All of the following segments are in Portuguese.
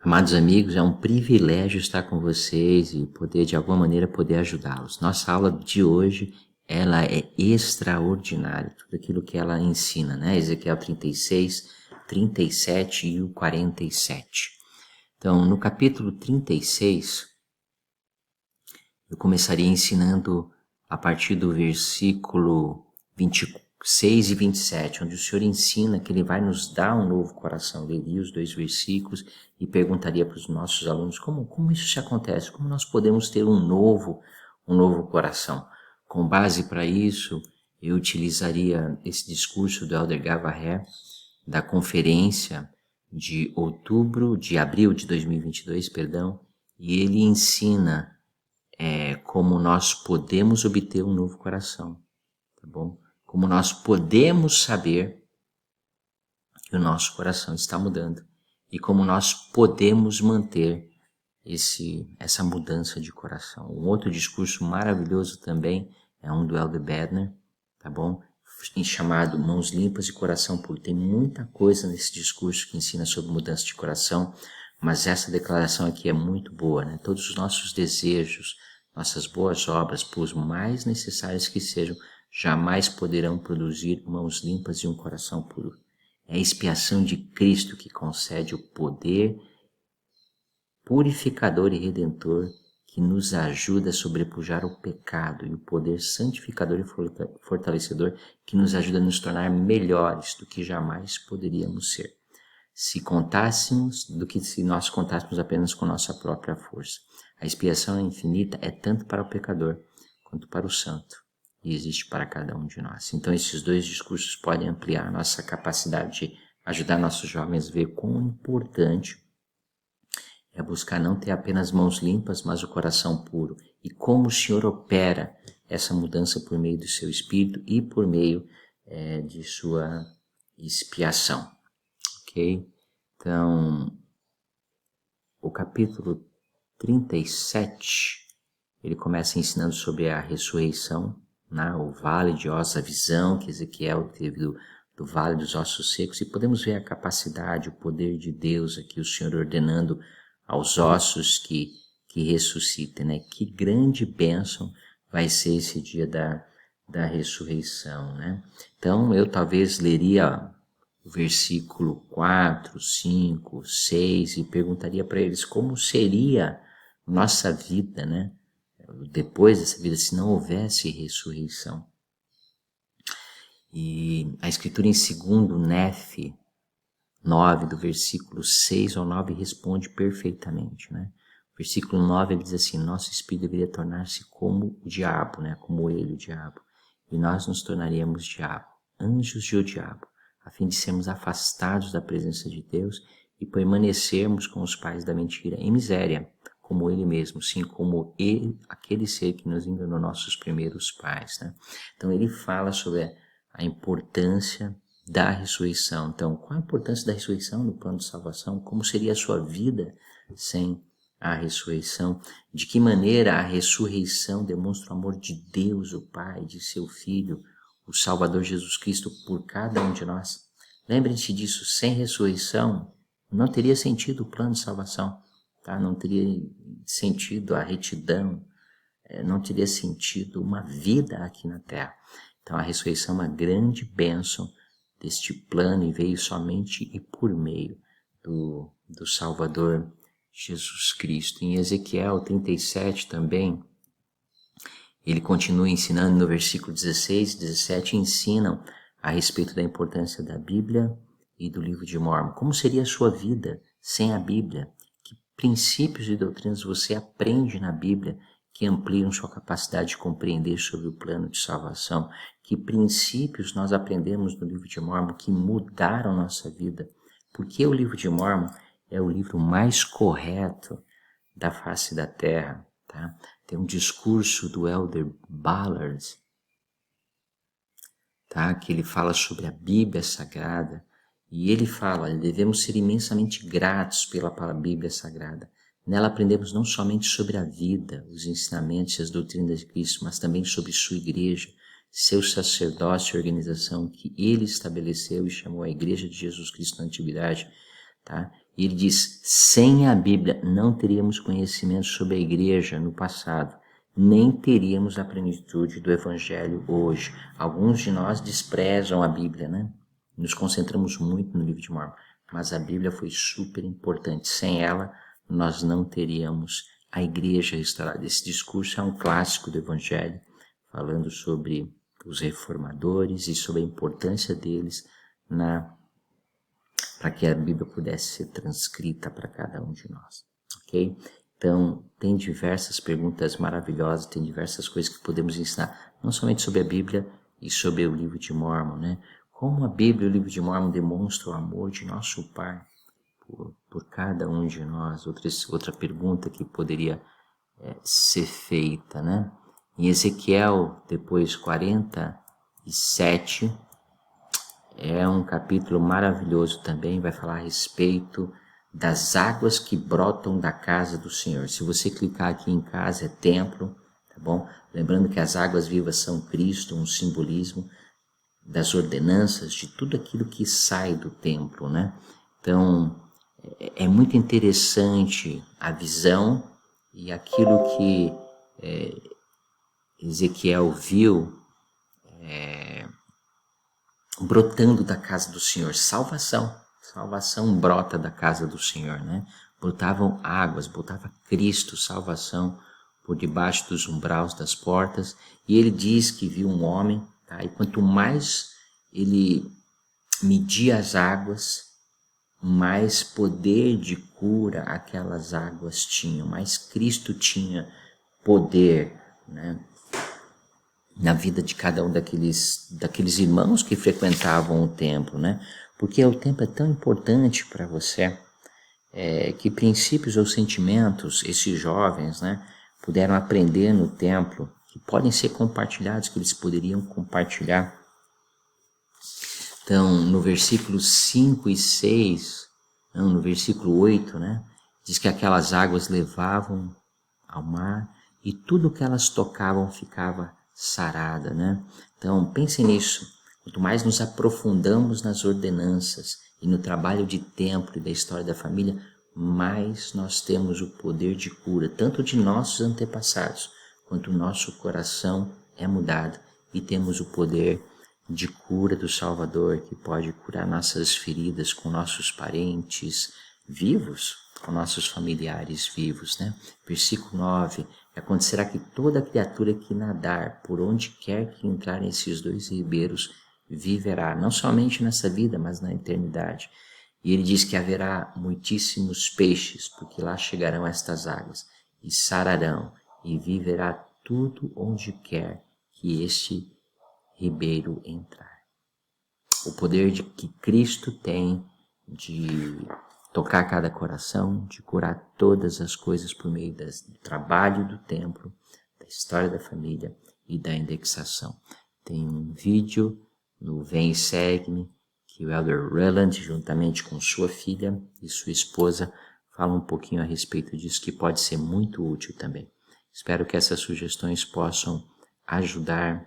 Amados amigos, é um privilégio estar com vocês e poder, de alguma maneira, poder ajudá-los. Nossa aula de hoje, ela é extraordinária, tudo aquilo que ela ensina, né? Ezequiel 36, 37 e o 47. Então, no capítulo 36, eu começaria ensinando a partir do versículo 26 e 27, onde o Senhor ensina que Ele vai nos dar um novo coração. Eu leria os dois versículos e perguntaria para os nossos alunos como isso se acontece, como nós podemos ter um novo coração. Com base para isso, eu utilizaria esse discurso do Elder Gavarré, da conferência de abril de 2022, e ele ensina como nós podemos obter um novo coração, tá bom? Como nós podemos saber que o nosso coração está mudando e como nós podemos manter essa mudança de coração. Um outro discurso maravilhoso também é um do Elder Bednar, tá bom? Chamado Mãos Limpas e Coração Puro. Tem muita coisa nesse discurso que ensina sobre mudança de coração, mas essa declaração aqui é muito boa, né? Todos os nossos desejos, nossas boas obras, por mais necessárias que sejam, jamais poderão produzir mãos limpas e um coração puro. É a expiação de Cristo que concede o poder purificador e redentor que nos ajuda a sobrepujar o pecado e o poder santificador e fortalecedor que nos ajuda a nos tornar melhores do que jamais poderíamos ser. Se nós contássemos apenas com nossa própria força. A expiação infinita é tanto para o pecador quanto para o santo e existe para cada um de nós. Então esses dois discursos podem ampliar a nossa capacidade de ajudar nossos jovens a ver quão importante é buscar não ter apenas mãos limpas, mas o coração puro. E como o Senhor opera essa mudança por meio do seu Espírito e por meio de sua expiação. Ok? Então, o capítulo 37, ele começa ensinando sobre a ressurreição, né? O vale de ossos, a visão que Ezequiel teve do vale dos ossos secos. E podemos ver a capacidade, o poder de Deus aqui, o Senhor ordenando aos ossos que ressuscitem, né? Que grande bênção vai ser esse dia da ressurreição, né? Então, eu talvez leria o versículo 4, 5, 6 e perguntaria para eles como seria nossa vida, né? Depois dessa vida, se não houvesse ressurreição. E a escritura em 2 Nefe 9, do versículo 6 ao 9, responde perfeitamente, né? O versículo 9 ele diz assim: nosso espírito deveria tornar-se como o diabo, né? Como ele, o diabo. E nós nos tornaríamos diabo, anjos de o diabo, a fim de sermos afastados da presença de Deus e permanecermos com os pais da mentira em miséria, como ele mesmo, sim, como ele, aquele ser que nos enganou, nossos primeiros pais, né? Então ele fala sobre a importância da ressurreição. Então, qual a importância da ressurreição no plano de salvação? Como seria a sua vida sem a ressurreição? De que maneira a ressurreição demonstra o amor de Deus, o Pai, de seu Filho, o Salvador Jesus Cristo, por cada um de nós? Lembrem-se disso, sem ressurreição não teria sentido o plano de salvação, tá? Não teria sentido a retidão, não teria sentido uma vida aqui na terra. Então a ressurreição é uma grande bênção deste plano e veio somente e por meio do Salvador Jesus Cristo. Em Ezequiel 37 também, ele continua ensinando no versículo 16 e 17, ensinam a respeito da importância da Bíblia e do livro de Mórmon. Como seria a sua vida sem a Bíblia? Que princípios e doutrinas você aprende na Bíblia que ampliam sua capacidade de compreender sobre o plano de salvação? Que princípios nós aprendemos no livro de Mórmon que mudaram nossa vida? Porque o livro de Mórmon é o livro mais correto da face da terra, tá? Tem um discurso do Elder Ballard, tá? Que ele fala sobre a Bíblia Sagrada e ele fala, devemos ser imensamente gratos pela Bíblia Sagrada. Nela aprendemos não somente sobre a vida, os ensinamentos e as doutrinas de Cristo, mas também sobre sua igreja, seu sacerdócio e organização que ele estabeleceu e chamou a Igreja de Jesus Cristo na Antiguidade, tá? E ele diz, sem a Bíblia não teríamos conhecimento sobre a igreja no passado, nem teríamos a plenitude do Evangelho hoje. Alguns de nós desprezam a Bíblia, né? Nos concentramos muito no livro de Mormon, mas a Bíblia foi super importante. Sem ela, nós não teríamos a igreja restaurada. Esse discurso é um clássico do Evangelho, falando sobre os reformadores e sobre a importância deles para que a Bíblia pudesse ser transcrita para cada um de nós, ok? Então, tem diversas perguntas maravilhosas, tem diversas coisas que podemos ensinar, não somente sobre a Bíblia e sobre o livro de Mormon, né? Como a Bíblia e o livro de Mormon demonstram o amor de nosso Pai por cada um de nós. Outra pergunta que poderia ser feita, né? Em Ezequiel, depois 47, é um capítulo maravilhoso também, vai falar a respeito das águas que brotam da casa do Senhor. Se você clicar aqui em casa, é templo, tá bom? Lembrando que as águas vivas são Cristo, um simbolismo das ordenanças, de tudo aquilo que sai do templo, né? Então, é muito interessante a visão e aquilo que Ezequiel viu brotando da casa do Senhor. Salvação brota da casa do Senhor, né? Brotavam águas, brotava Cristo, salvação por debaixo dos umbrais das portas. E ele diz que viu um homem, tá? E quanto mais ele media as águas, mais poder de cura aquelas águas tinham, mais Cristo tinha poder, né, na vida de cada um daqueles irmãos que frequentavam o templo, né? Porque o templo é tão importante para você, que princípios ou sentimentos esses jovens, né, puderam aprender no templo, que podem ser compartilhados, que eles poderiam compartilhar. Então, no versículo 5 e 6, não, no versículo 8, né, diz que aquelas águas levavam ao mar e tudo que elas tocavam ficava sarada, né? Então, pensem nisso. Quanto mais nos aprofundamos nas ordenanças e no trabalho de templo e da história da família, mais nós temos o poder de cura, tanto de nossos antepassados, quanto o nosso coração é mudado e temos o poder de cura do Salvador, que pode curar nossas feridas com nossos parentes vivos, com nossos familiares vivos, né? Versículo 9, acontecerá que toda criatura que nadar por onde quer que entrar nesses dois ribeiros viverá, não somente nessa vida, mas na eternidade. E ele diz que haverá muitíssimos peixes, porque lá chegarão estas águas, e sararão, e viverá tudo onde quer que este ribeiro entrar. O poder que Cristo tem de tocar cada coração, de curar todas as coisas por meio do trabalho do templo, da história da família e da indexação. Tem um vídeo no Vem e Segue-me, que o Elder Rowland, juntamente com sua filha e sua esposa, fala um pouquinho a respeito disso, que pode ser muito útil também. Espero que essas sugestões possam ajudar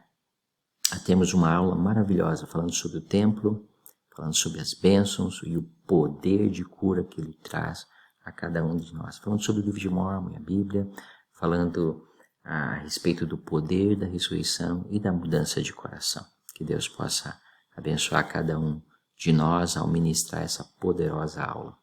a termos uma aula maravilhosa falando sobre o templo, falando sobre as bênçãos e o poder de cura que ele traz a cada um de nós. Falando sobre o livro de Mormon e a Bíblia, falando a respeito do poder da ressurreição e da mudança de coração. Que Deus possa abençoar cada um de nós ao ministrar essa poderosa aula.